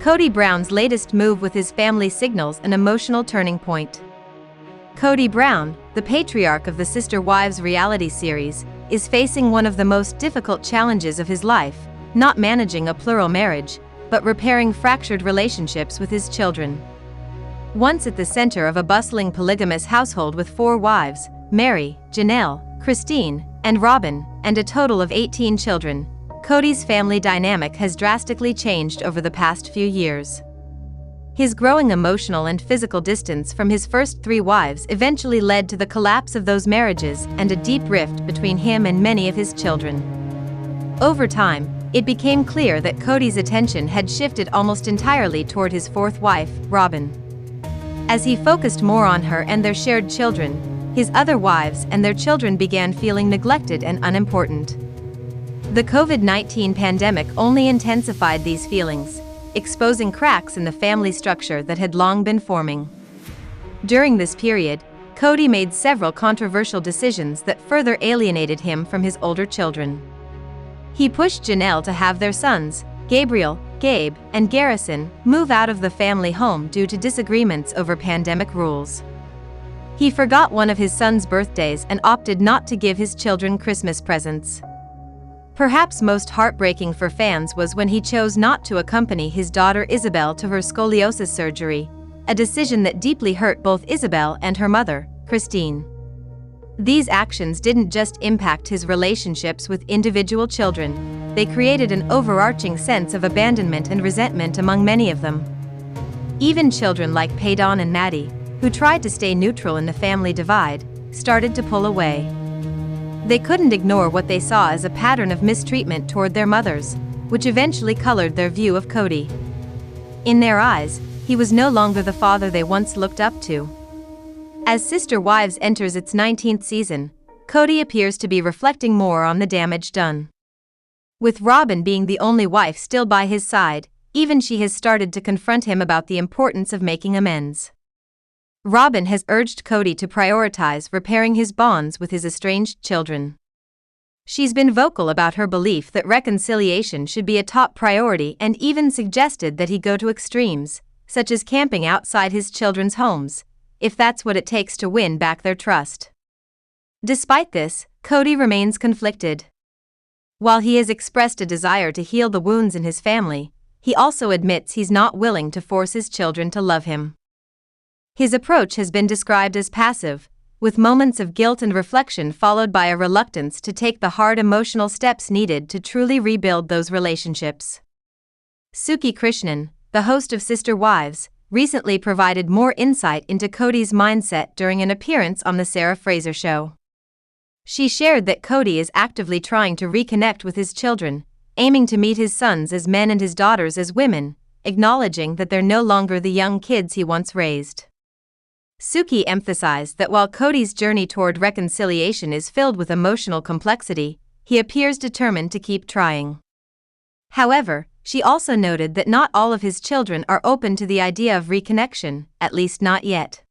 Kody Brown's latest move with his family signals an emotional turning point. Kody Brown, the patriarch of the Sister Wives reality series, is facing one of the most difficult challenges of his life, not managing a plural marriage, but repairing fractured relationships with his children. Once at the center of a bustling polygamous household with 4 wives, Meri, Janelle, Christine, and Robyn, and a total of 18 children, Kody's family dynamic has drastically changed over the past few years. His growing emotional and physical distance from his first 3 wives eventually led to the collapse of those marriages and a deep rift between him and many of his children. Over time, it became clear that Kody's attention had shifted almost entirely toward his 4th wife, Robyn. As he focused more on her and their shared children, his other wives and their children began feeling neglected and unimportant. The COVID-19 pandemic only intensified these feelings, exposing cracks in the family structure that had long been forming. During this period, Kody made several controversial decisions that further alienated him from his older children. He pushed Janelle to have their sons, Gabriel, Gabe, and Garrison, move out of the family home due to disagreements over pandemic rules. He forgot one of his sons' birthdays and opted not to give his children Christmas presents. Perhaps most heartbreaking for fans was when he chose not to accompany his daughter Isabel to her scoliosis surgery, a decision that deeply hurt both Isabel and her mother, Christine. These actions didn't just impact his relationships with individual children, they created an overarching sense of abandonment and resentment among many of them. Even children like Paydon and Maddie, who tried to stay neutral in the family divide, started to pull away. They couldn't ignore what they saw as a pattern of mistreatment toward their mothers, which eventually colored their view of Kody. In their eyes, he was no longer the father they once looked up to. As Sister Wives enters its 19th season, Kody appears to be reflecting more on the damage done. With Robyn being the only wife still by his side, even she has started to confront him about the importance of making amends. Robyn has urged Kody to prioritize repairing his bonds with his estranged children. She's been vocal about her belief that reconciliation should be a top priority and even suggested that he go to extremes, such as camping outside his children's homes, if that's what it takes to win back their trust. Despite this, Kody remains conflicted. While he has expressed a desire to heal the wounds in his family, he also admits he's not willing to force his children to love him. His approach has been described as passive, with moments of guilt and reflection followed by a reluctance to take the hard emotional steps needed to truly rebuild those relationships. Suki Krishnan, the host of Sister Wives, recently provided more insight into Kody's mindset during an appearance on The Sarah Fraser Show. She shared that Kody is actively trying to reconnect with his children, aiming to meet his sons as men and his daughters as women, acknowledging that they're no longer the young kids he once raised. Suki emphasized that while Kody's journey toward reconciliation is filled with emotional complexity, he appears determined to keep trying. However, she also noted that not all of his children are open to the idea of reconnection, at least not yet.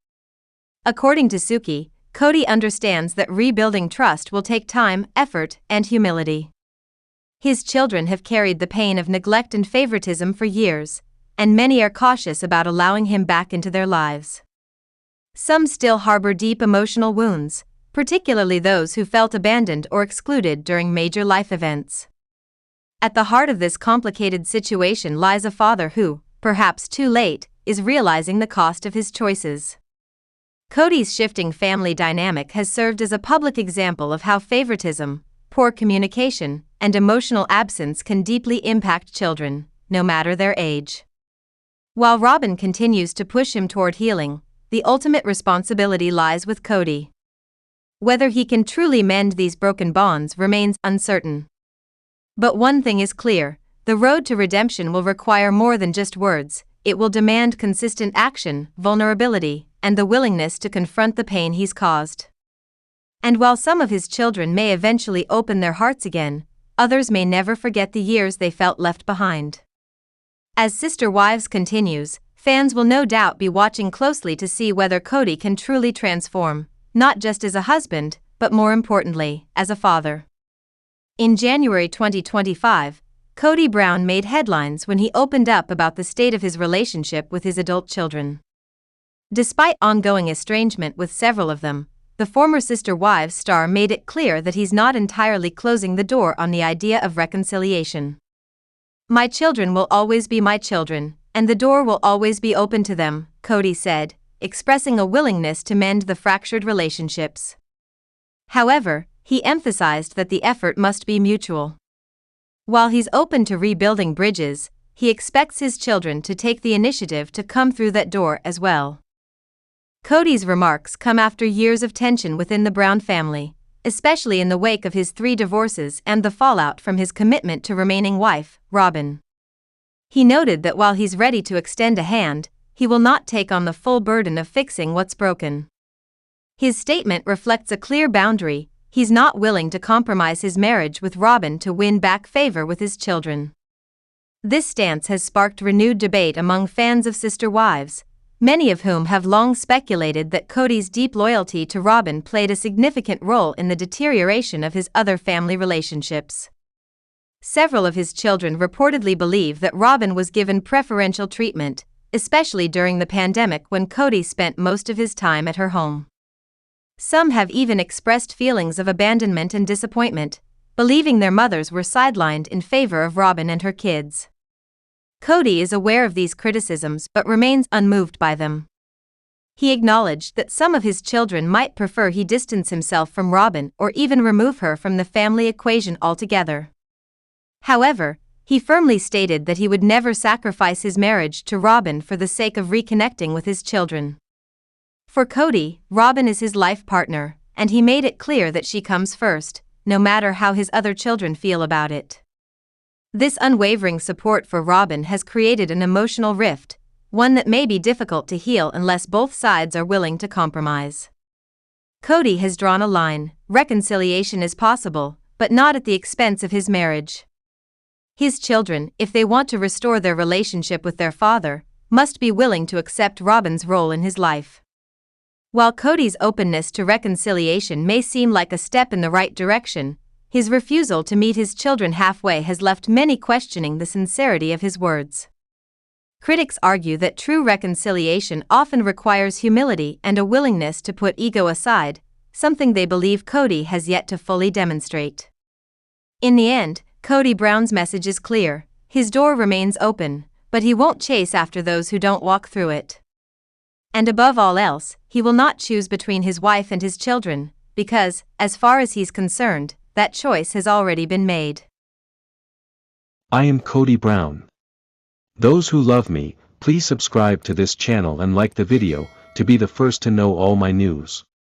According to Suki, Kody understands that rebuilding trust will take time, effort, and humility. His children have carried the pain of neglect and favoritism for years, and many are cautious about allowing him back into their lives. Some still harbor deep emotional wounds, particularly those who felt abandoned or excluded during major life events. At the heart of this complicated situation lies a father who, perhaps too late, is realizing the cost of his choices. Kody's shifting family dynamic has served as a public example of how favoritism, poor communication, and emotional absence can deeply impact children, no matter their age. While Robyn continues to push him toward healing, the ultimate responsibility lies with Kody. Whether he can truly mend these broken bonds remains uncertain. But one thing is clear, the road to redemption will require more than just words, it will demand consistent action, vulnerability, and the willingness to confront the pain he's caused. And while some of his children may eventually open their hearts again, others may never forget the years they felt left behind. As Sister Wives continues, fans will no doubt be watching closely to see whether Kody can truly transform, not just as a husband, but more importantly, as a father. In January 2025, Kody Brown made headlines when he opened up about the state of his relationship with his adult children. Despite ongoing estrangement with several of them, the former Sister Wives star made it clear that he's not entirely closing the door on the idea of reconciliation. "My children will always be my children, and the door will always be open to them," Kody said, expressing a willingness to mend the fractured relationships. However, he emphasized that the effort must be mutual. While he's open to rebuilding bridges, he expects his children to take the initiative to come through that door as well. Kody's remarks come after years of tension within the Brown family, especially in the wake of his 3 divorces and the fallout from his commitment to remaining wife, Robyn. He noted that while he's ready to extend a hand, he will not take on the full burden of fixing what's broken. His statement reflects a clear boundary: he's not willing to compromise his marriage with Robyn to win back favor with his children. This stance has sparked renewed debate among fans of Sister Wives, many of whom have long speculated that Kody's deep loyalty to Robyn played a significant role in the deterioration of his other family relationships. Several of his children reportedly believe that Robyn was given preferential treatment, especially during the pandemic when Kody spent most of his time at her home. Some have even expressed feelings of abandonment and disappointment, believing their mothers were sidelined in favor of Robyn and her kids. Kody is aware of these criticisms but remains unmoved by them. He acknowledged that some of his children might prefer he distance himself from Robyn or even remove her from the family equation altogether. However, he firmly stated that he would never sacrifice his marriage to Robyn for the sake of reconnecting with his children. For Kody, Robyn is his life partner, and he made it clear that she comes first, no matter how his other children feel about it. This unwavering support for Robyn has created an emotional rift, one that may be difficult to heal unless both sides are willing to compromise. Kody has drawn a line: reconciliation is possible, but not at the expense of his marriage. His children, if they want to restore their relationship with their father, must be willing to accept Robyn's role in his life. While Kody's openness to reconciliation may seem like a step in the right direction, his refusal to meet his children halfway has left many questioning the sincerity of his words. Critics argue that true reconciliation often requires humility and a willingness to put ego aside, something they believe Kody has yet to fully demonstrate. In the end, Kody Brown's message is clear: his door remains open, but he won't chase after those who don't walk through it. And above all else, he will not choose between his wife and his children, because, as far as he's concerned, that choice has already been made. I am Kody Brown. Those who love me, please subscribe to this channel and like the video, to be the first to know all my news.